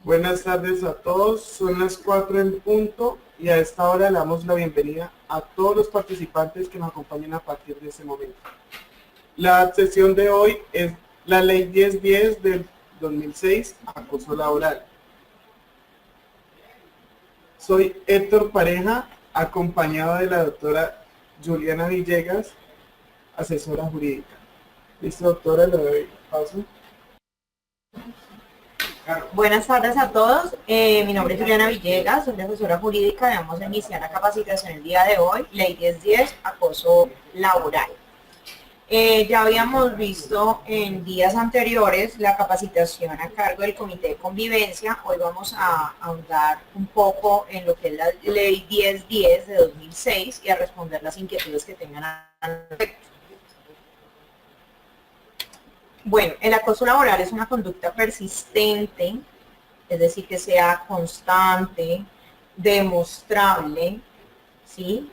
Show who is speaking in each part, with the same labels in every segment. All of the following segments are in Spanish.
Speaker 1: Buenas tardes a todos, son las 4 en punto y a esta hora le damos la bienvenida a todos los participantes que nos acompañan a partir de este momento. La sesión de hoy es la Ley 1010 del 2006, acoso laboral. Soy Héctor Pareja, acompañado de la doctora Juliana Villegas, asesora jurídica. Listo, doctora, le doy paso.
Speaker 2: Buenas tardes a todos, mi nombre es Juliana Villegas, soy asesora jurídica y vamos a iniciar la capacitación el día de hoy, Ley 1010, acoso laboral. Ya habíamos visto en días anteriores la capacitación a cargo del Comité de Convivencia. Hoy vamos a ahondar un poco en lo que es la Ley 1010 de 2006 y a responder las inquietudes que tengan al respecto. Bueno, el acoso laboral es una conducta persistente, es decir, que sea constante, demostrable, ¿sí?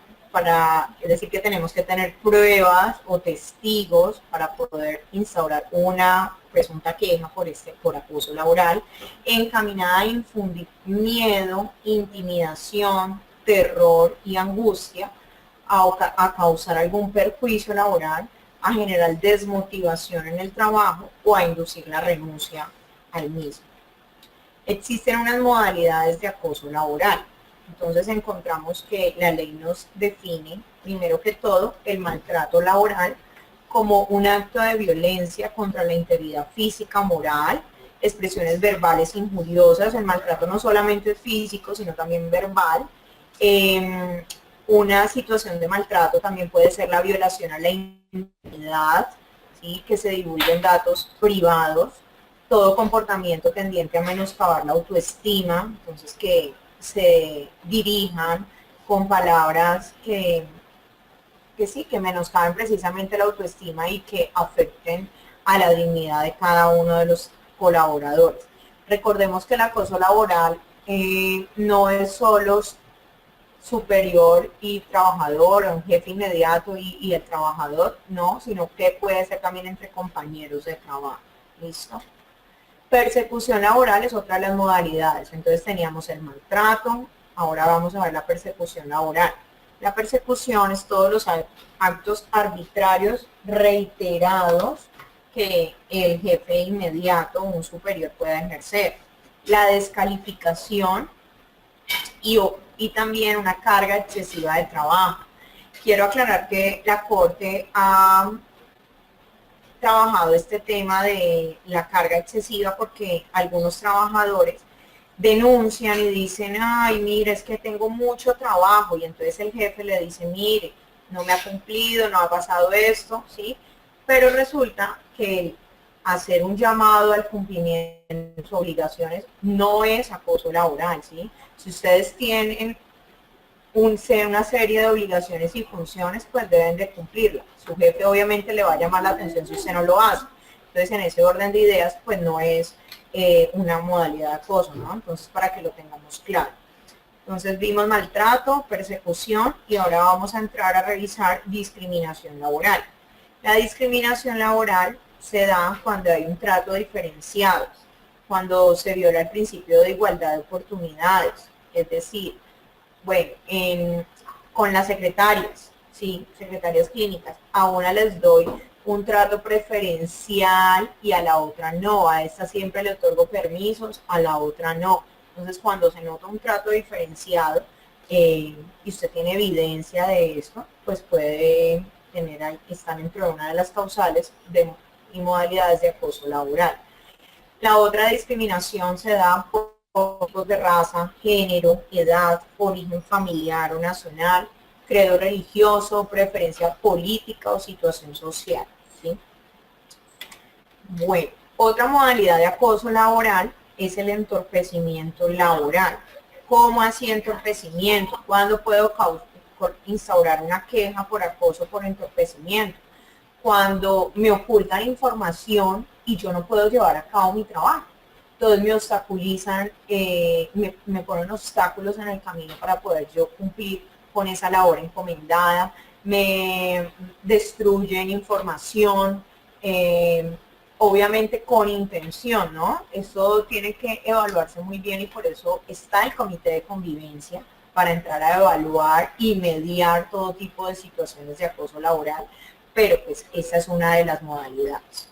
Speaker 2: Es decir, que tenemos que tener pruebas o testigos para poder instaurar una presunta queja por acoso laboral, encaminada a infundir miedo, intimidación, terror y angustia, a causar algún perjuicio laboral, a generar desmotivación en el trabajo o a inducir la renuncia al mismo. Existen unas modalidades de acoso laboral. Entonces encontramos que la ley nos define, primero que todo, el maltrato laboral como un acto de violencia contra la integridad física, moral, expresiones verbales injuriosas. El maltrato no solamente es físico, sino también verbal. Una situación de maltrato también puede ser la violación a la intimidad, ¿sí? Que se divulguen datos privados, todo comportamiento tendiente a menoscabar la autoestima, entonces que se dirijan con palabras que sí, que menoscaben precisamente la autoestima y que afecten a la dignidad de cada uno de los colaboradores. Recordemos que el acoso laboral no es solo superior y trabajador, un jefe inmediato y el trabajador, no, sino que puede ser también entre compañeros de trabajo. ¿Listo? Persecución laboral es otra de las modalidades. Entonces teníamos el maltrato, ahora vamos a ver la persecución laboral. La persecución es todos los actos arbitrarios reiterados que el jefe inmediato o un superior pueda ejercer. La descalificación y también una carga excesiva de trabajo. Quiero aclarar que la Corte ha trabajado este tema de la carga excesiva porque algunos trabajadores denuncian y dicen, ay, mire, es que tengo mucho trabajo, y entonces el jefe le dice, mire, no me ha cumplido, no ha pasado esto, ¿sí? Pero resulta que hacer un llamado al cumplimiento de sus obligaciones no es acoso laboral, ¿sí? Si ustedes tienen una serie de obligaciones y funciones, pues deben de cumplirlas. Su jefe obviamente le va a llamar la atención si usted no lo hace. Entonces, en ese orden de ideas, pues no es una modalidad de acoso, ¿no? Entonces, para que lo tengamos claro. Entonces, vimos maltrato, persecución, y ahora vamos a entrar a revisar discriminación laboral. La discriminación laboral se da cuando hay un trato diferenciado, cuando se viola el principio de igualdad de oportunidades, es decir, bueno, con las secretarias, sí, secretarias clínicas, a una les doy un trato preferencial y a la otra no. A esta siempre le otorgo permisos, a la otra no. Entonces, cuando se nota un trato diferenciado y usted tiene evidencia de esto, pues puede tener ahí, están dentro de una de las causales y modalidades de acoso laboral. La otra discriminación se da por grupos de raza, género, edad, origen familiar o nacional, credo religioso, preferencia política o situación social, ¿sí? Bueno, otra modalidad de acoso laboral es el entorpecimiento laboral. ¿Cómo así entorpecimiento? ¿Cuándo puedo instaurar una queja por acoso por entorpecimiento? Cuando me ocultan información y yo no puedo llevar a cabo mi trabajo. Entonces me obstaculizan, me ponen obstáculos en el camino para poder yo cumplir con esa labor encomendada, me destruyen información, obviamente con intención, ¿no? Eso tiene que evaluarse muy bien y por eso está el comité de convivencia para entrar a evaluar y mediar todo tipo de situaciones de acoso laboral, pero pues esa es una de las modalidades.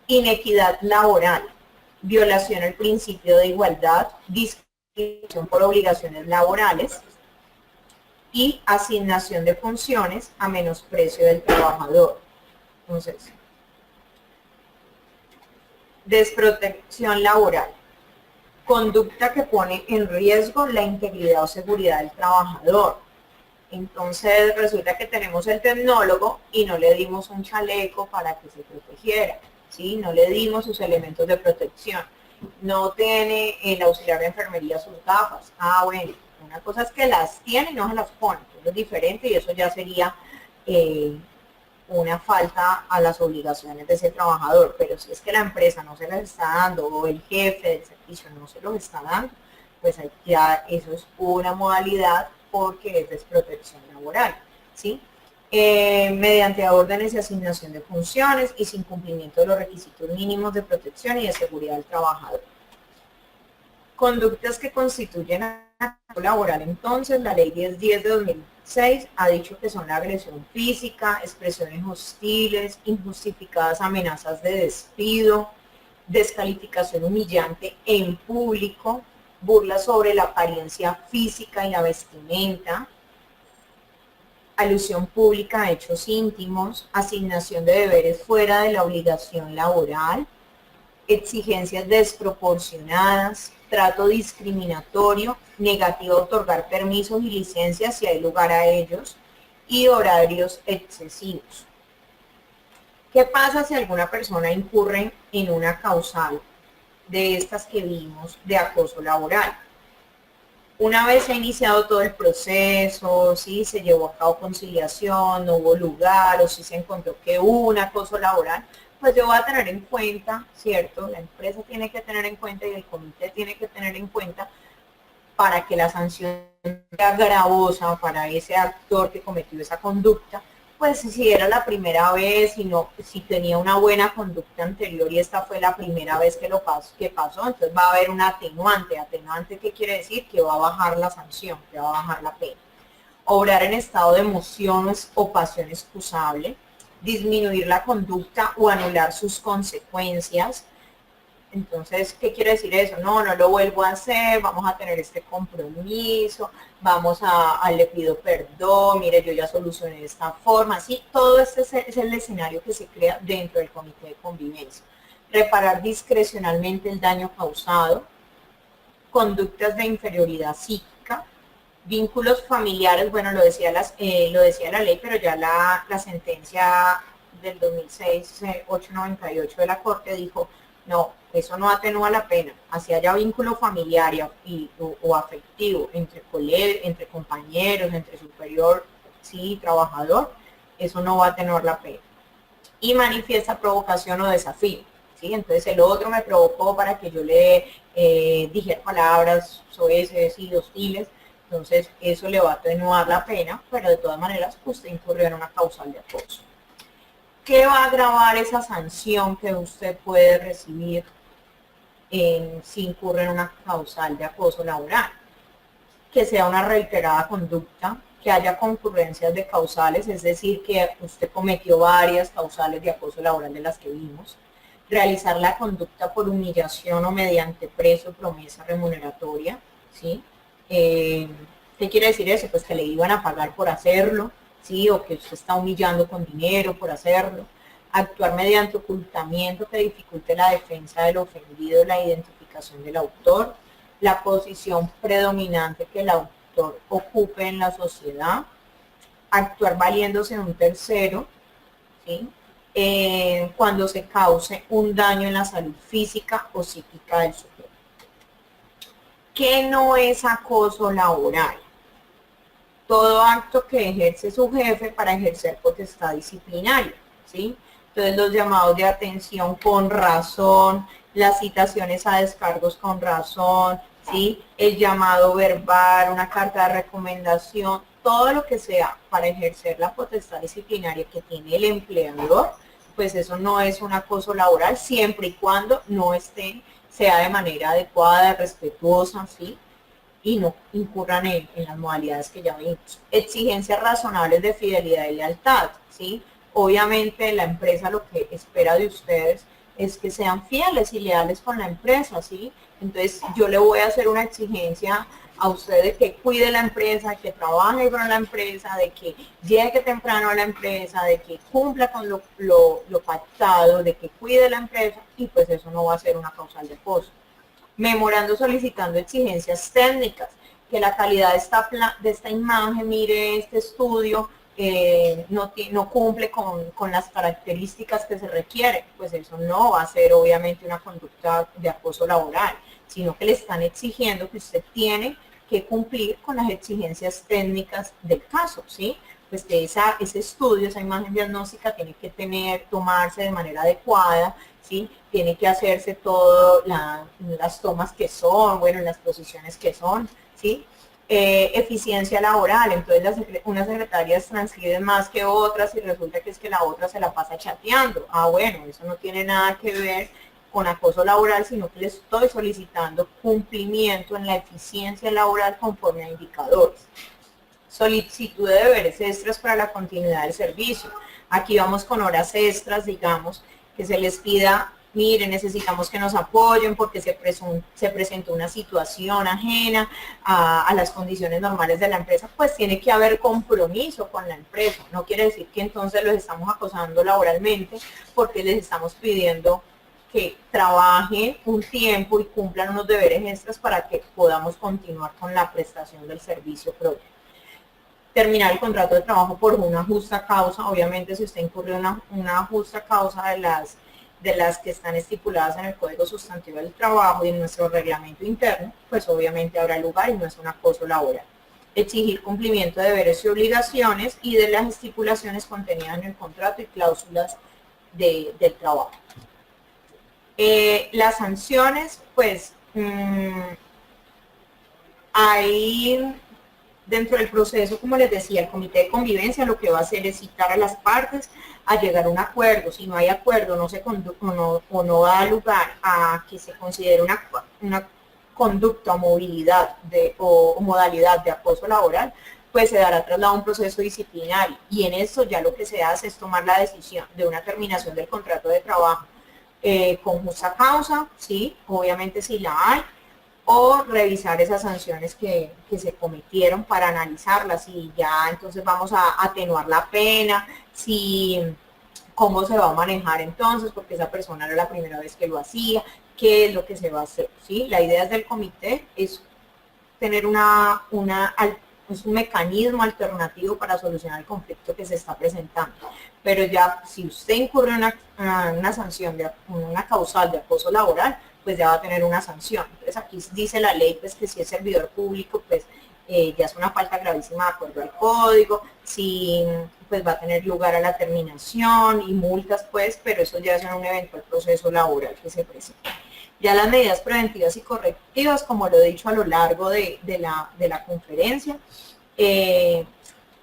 Speaker 2: Inequidad laboral, violación al principio de igualdad, discriminación por obligaciones laborales y asignación de funciones a menosprecio del trabajador. Entonces, desprotección laboral, conducta que pone en riesgo la integridad o seguridad del trabajador. Entonces resulta que tenemos el tecnólogo y no le dimos un chaleco para que se protegiera, ¿sí? No le dimos sus elementos de protección. No tiene el auxiliar de enfermería sus gafas. Ah, bueno, una cosa es que las tiene y no se las pone, eso es diferente y eso ya sería una falta a las obligaciones de ese trabajador, pero si es que la empresa no se las está dando o el jefe del servicio no se los está dando, pues ya eso es una modalidad porque es desprotección laboral, ¿sí? Mediante órdenes de asignación de funciones y sin cumplimiento de los requisitos mínimos de protección y de seguridad del trabajador. Conductas que constituyen acoso laboral, entonces, la ley 1010 de 2006 ha dicho que son la agresión física, expresiones hostiles, injustificadas amenazas de despido, descalificación humillante en público, burlas sobre la apariencia física y la vestimenta, alusión pública a hechos íntimos, asignación de deberes fuera de la obligación laboral, exigencias desproporcionadas, trato discriminatorio, negativa a otorgar permisos y licencias si hay lugar a ellos, y horarios excesivos. ¿Qué pasa si alguna persona incurre en una causal de estas que vimos de acoso laboral? Una vez se ha iniciado todo el proceso, si se llevó a cabo conciliación, no hubo lugar, o si se encontró que hubo un acoso laboral, pues yo voy a tener en cuenta, ¿cierto? La empresa tiene que tener en cuenta y el comité tiene que tener en cuenta para que la sanción sea gravosa para ese actor que cometió esa conducta, pues si era la primera vez, si tenía una buena conducta anterior y esta fue la primera vez que pasó, entonces va a haber un atenuante. ¿Atenuante qué quiere decir? Que va a bajar la sanción, que va a bajar la pena. Obrar en estado de emociones o pasión excusable, disminuir la conducta o anular sus consecuencias. Entonces, ¿qué quiere decir eso? No lo vuelvo a hacer, vamos a tener este compromiso, le pido perdón, mire, yo ya solucioné de esta forma, sí, todo este es el escenario que se crea dentro del comité de convivencia. Reparar discrecionalmente el daño causado, conductas de inferioridad psíquica, vínculos familiares, bueno, lo decía la ley, pero ya la sentencia del 2006, 898 de la Corte dijo, no, eso no atenúa la pena, así haya vínculo familiar o afectivo entre compañeros, entre superior, sí, trabajador, eso no va a atenuar la pena. Y manifiesta provocación o desafío, ¿sí? Entonces el otro me provocó para que yo le dijera palabras soeces y hostiles, entonces eso le va a atenuar la pena, pero de todas maneras usted incurrió en una causal de acoso. ¿Qué va a agravar esa sanción que usted puede recibir si incurre en una causal de acoso laboral? Que sea una reiterada conducta, que haya concurrencias de causales, es decir, que usted cometió varias causales de acoso laboral de las que vimos, realizar la conducta por humillación o mediante precio, promesa remuneratoria, ¿sí? ¿Qué quiere decir eso? Pues que le iban a pagar por hacerlo, ¿sí? O que usted está humillando con dinero por hacerlo. Actuar mediante ocultamiento que dificulte la defensa del ofendido, la identificación del autor, la posición predominante que el autor ocupe en la sociedad, actuar valiéndose de un tercero, ¿sí? Cuando se cause un daño en la salud física o psíquica del sujeto. ¿Qué no es acoso laboral? Todo acto que ejerce su jefe para ejercer potestad disciplinaria, ¿sí? Entonces los llamados de atención con razón, las citaciones a descargos con razón, ¿sí? El llamado verbal, una carta de recomendación, todo lo que sea para ejercer la potestad disciplinaria que tiene el empleador, pues eso no es un acoso laboral, siempre y cuando no sea de manera adecuada, respetuosa, ¿sí? Y no incurran en las modalidades que ya vimos. Exigencias razonables de fidelidad y lealtad, ¿sí? Obviamente la empresa lo que espera de ustedes es que sean fieles y leales con la empresa, ¿sí? Entonces yo le voy a hacer una exigencia a usted de que cuide la empresa, que trabaje con la empresa, de que llegue temprano a la empresa, de que cumpla con lo pactado, de que cuide la empresa, y pues eso no va a ser una causal de acoso. Memorando solicitando exigencias técnicas, que la calidad de esta imagen, mire, este estudio no cumple con las características que se requieren, pues eso no va a ser obviamente una conducta de acoso laboral, sino que le están exigiendo que usted tiene que cumplir con las exigencias técnicas del caso, ¿sí? Pues que ese estudio, esa imagen diagnóstica tiene que tomarse de manera adecuada, ¿sí? Tiene que hacerse todas las tomas que son, bueno, las posiciones que son, ¿sí? Eficiencia laboral, entonces unas secretarias transcriben más que otras y resulta que es que la otra se la pasa chateando. Bueno, eso no tiene nada que ver con acoso laboral, sino que le estoy solicitando cumplimiento en la eficiencia laboral conforme a indicadores. Solicitud de deberes extras para la continuidad del servicio. Aquí vamos con horas extras, digamos, que se les pida, miren, necesitamos que nos apoyen porque se presentó una situación ajena a las condiciones normales de la empresa, pues tiene que haber compromiso con la empresa. No quiere decir que entonces los estamos acosando laboralmente porque les estamos pidiendo que trabajen un tiempo y cumplan unos deberes extras para que podamos continuar con la prestación del servicio propio. Terminar el contrato de trabajo por una justa causa, obviamente si usted incurre una justa causa de las que están estipuladas en el Código Sustantivo del Trabajo y en nuestro reglamento interno, pues obviamente habrá lugar y no es un acoso laboral. Exigir cumplimiento de deberes y obligaciones y de las estipulaciones contenidas en el contrato y cláusulas del trabajo. Las sanciones, pues, hay dentro del proceso, como les decía, el comité de convivencia lo que va a hacer es citar a las partes a llegar a un acuerdo. Si no hay acuerdo, no da lugar a que se considere una conducta o movilidad o modalidad de acoso laboral, pues se dará traslado a un proceso disciplinario. Y en esto ya lo que se hace es tomar la decisión de una terminación del contrato de trabajo con justa causa, ¿sí? Obviamente si la hay, o revisar esas sanciones que se cometieron para analizarlas y ya entonces vamos a atenuar la pena, cómo se va a manejar entonces, porque esa persona era la primera vez que lo hacía, qué es lo que se va a hacer, ¿sí? La idea del comité es tener un mecanismo alternativo para solucionar el conflicto que se está presentando. Pero ya si usted incurre en una sanción, una causal de acoso laboral, pues ya va a tener una sanción. Entonces aquí dice la ley pues que si es servidor público, pues ya es una falta gravísima de acuerdo al código, si pues va a tener lugar a la terminación y multas pues, pero eso ya es un eventual proceso laboral que se presenta. Ya las medidas preventivas y correctivas, como lo he dicho a lo largo de la conferencia,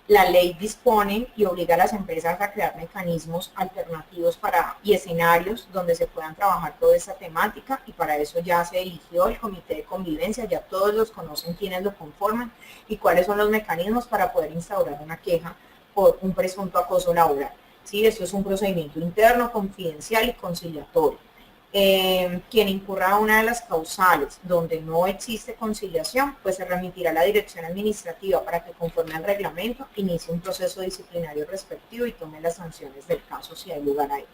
Speaker 2: la ley dispone y obliga a las empresas a crear mecanismos alternativos y escenarios donde se puedan trabajar toda esta temática, y para eso ya se eligió el comité de convivencia, ya todos los conocen quiénes lo conforman y cuáles son los mecanismos para poder instaurar una queja por un presunto acoso laboral. ¿Sí? Esto es un procedimiento interno, confidencial y conciliatorio. Quien incurra a una de las causales donde no existe conciliación, pues se remitirá a la dirección administrativa para que, conforme al reglamento, inicie un proceso disciplinario respectivo y tome las sanciones del caso si hay lugar a ello.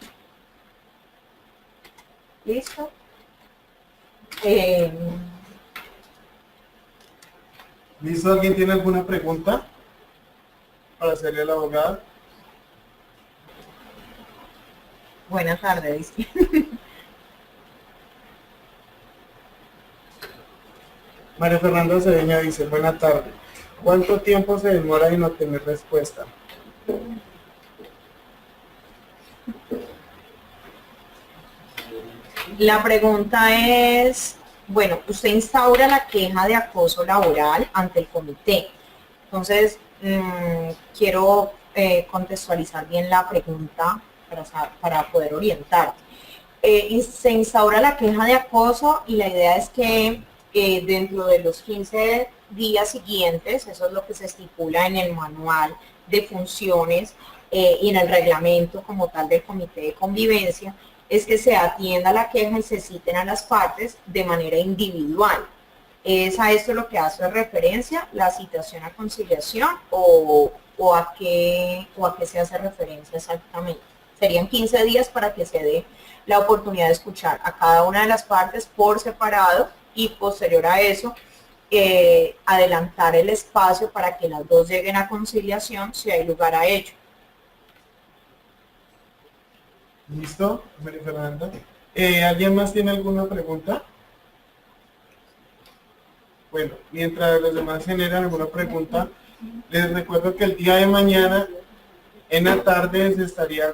Speaker 2: ¿Listo?
Speaker 1: ¿Listo? ¿Alguien tiene alguna pregunta para hacerle a la abogada?
Speaker 2: Buenas tardes.
Speaker 1: María Fernanda Cedeña dice, buena tarde. ¿Cuánto tiempo se demora en obtener respuesta?
Speaker 2: La pregunta es, bueno, usted instaura la queja de acoso laboral ante el comité. Entonces, quiero contextualizar bien la pregunta para poder orientarte. Y se instaura la queja de acoso y la idea es que dentro de los 15 días siguientes, eso es lo que se estipula en el manual de funciones y en el reglamento como tal del comité de convivencia, es que se atienda la queja y se citen a las partes de manera individual. ¿Es a esto lo que hace referencia, la citación a conciliación o a qué se hace referencia exactamente? Serían 15 días para que se dé la oportunidad de escuchar a cada una de las partes por separado y posterior a eso adelantar el espacio para que las dos lleguen a conciliación si hay lugar a ello.
Speaker 1: ¿Listo, María Fernanda? ¿Alguien más tiene alguna pregunta? Bueno, mientras los demás generan alguna pregunta, les recuerdo que el día de mañana, en la tarde, se estaría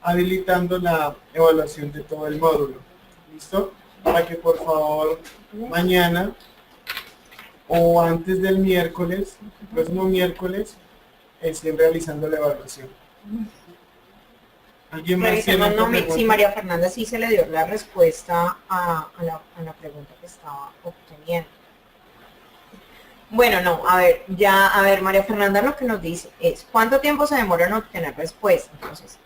Speaker 1: habilitando la evaluación de todo el módulo. ¿Listo? Para que por favor mañana o antes del miércoles, próximo miércoles, estén realizando la evaluación. ¿Alguien más tiene alguna pregunta?
Speaker 2: Sí, María Fernanda sí se le dio la respuesta a la pregunta que estaba obteniendo. Bueno, no, a ver, María Fernanda lo que nos dice es, ¿cuánto tiempo se demora en obtener respuesta? Entonces,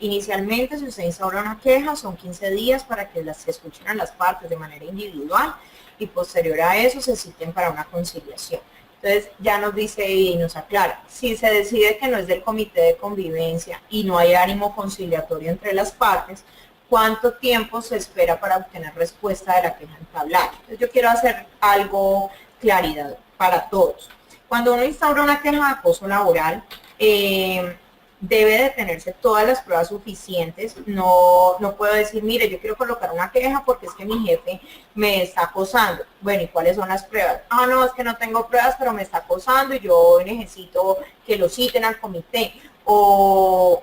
Speaker 2: inicialmente, si usted instaura una queja, son 15 días para que se escuchen a las partes de manera individual y posterior a eso se citen para una conciliación. Entonces, ya nos dice y nos aclara, si se decide que no es del comité de convivencia y no hay ánimo conciliatorio entre las partes, ¿cuánto tiempo se espera para obtener respuesta de la queja entablada? Entonces, yo quiero hacer algo claridad para todos. Cuando uno instaura una queja de acoso laboral, debe de tenerse todas las pruebas suficientes. No puedo decir, mire, yo quiero colocar una queja porque es que mi jefe me está acosando. Bueno, ¿y cuáles son las pruebas? Ah, no, es que no tengo pruebas, pero me está acosando y yo necesito que lo citen al comité. O,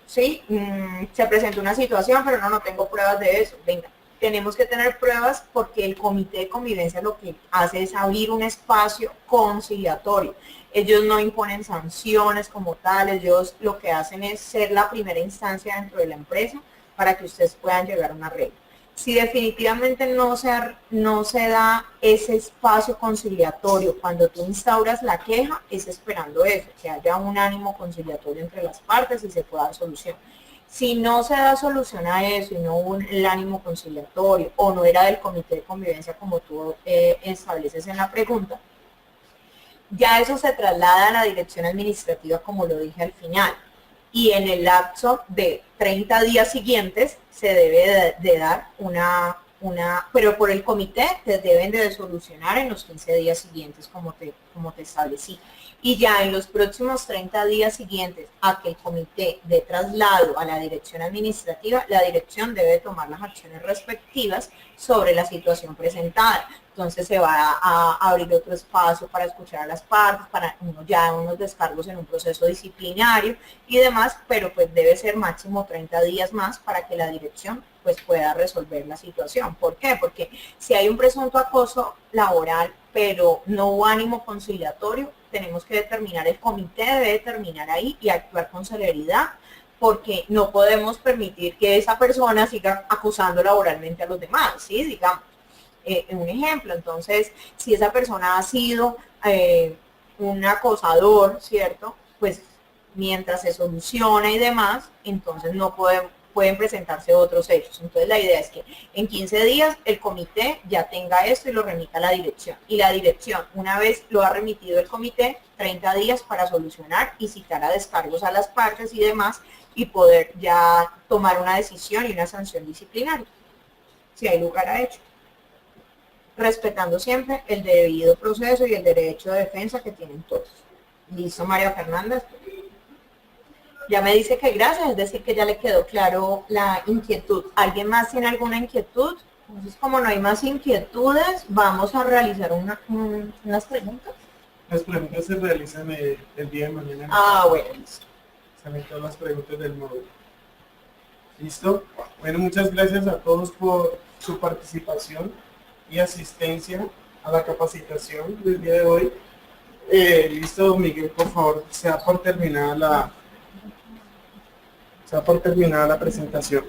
Speaker 2: sí, se presentó una situación, pero no tengo pruebas de eso. Venga. Tenemos que tener pruebas porque el comité de convivencia lo que hace es abrir un espacio conciliatorio. Ellos no imponen sanciones como tal, ellos lo que hacen es ser la primera instancia dentro de la empresa para que ustedes puedan llegar a un arreglo. Si definitivamente no se da ese espacio conciliatorio, cuando tú instauras la queja, es esperando eso, que haya un ánimo conciliatorio entre las partes y se pueda dar solución. Si no se da solución a eso y no el ánimo conciliatorio o no era del comité de convivencia como tú estableces en la pregunta, ya eso se traslada a la dirección administrativa como lo dije al final. Y en el lapso de 30 días siguientes se debe de dar pero por el comité te deben de solucionar en los 15 días siguientes como te establecí. Y ya en los próximos 30 días siguientes a que el comité dé traslado a la dirección administrativa, la dirección debe tomar las acciones respectivas sobre la situación presentada. Entonces se va a abrir otro espacio para escuchar a las partes, para unos descargos en un proceso disciplinario y demás, pero pues debe ser máximo 30 días más para que la dirección pues pueda resolver la situación. ¿Por qué? Porque si hay un presunto acoso laboral, pero no hubo ánimo conciliatorio, tenemos que determinar, el comité debe determinar ahí y actuar con celeridad, porque no podemos permitir que esa persona siga acusando laboralmente a los demás, ¿sí? Digamos. Un ejemplo, entonces, si esa persona ha sido un acosador, ¿cierto? Pues mientras se soluciona y demás, entonces no pueden presentarse otros hechos. Entonces la idea es que en 15 días el comité ya tenga esto y lo remita a la dirección. Y la dirección, una vez lo ha remitido el comité, 30 días para solucionar y citar a descargos a las partes y demás y poder ya tomar una decisión y una sanción disciplinaria, si hay lugar a ello, respetando siempre el debido proceso y el derecho de defensa que tienen todos. ¿Listo, María Fernanda? Ya me dice que gracias, es decir, que ya le quedó claro la inquietud. ¿Alguien más tiene alguna inquietud? Entonces, como no hay más inquietudes, vamos a realizar unas preguntas.
Speaker 1: Las preguntas se realizan el día de mañana.
Speaker 2: Ah, bueno, listo.
Speaker 1: Salen todas las preguntas del módulo. ¿Listo? Bueno, muchas gracias a todos por su participación y asistencia a la capacitación del día de hoy. Listo, Miguel, por favor, sea por terminada sea por terminada la presentación.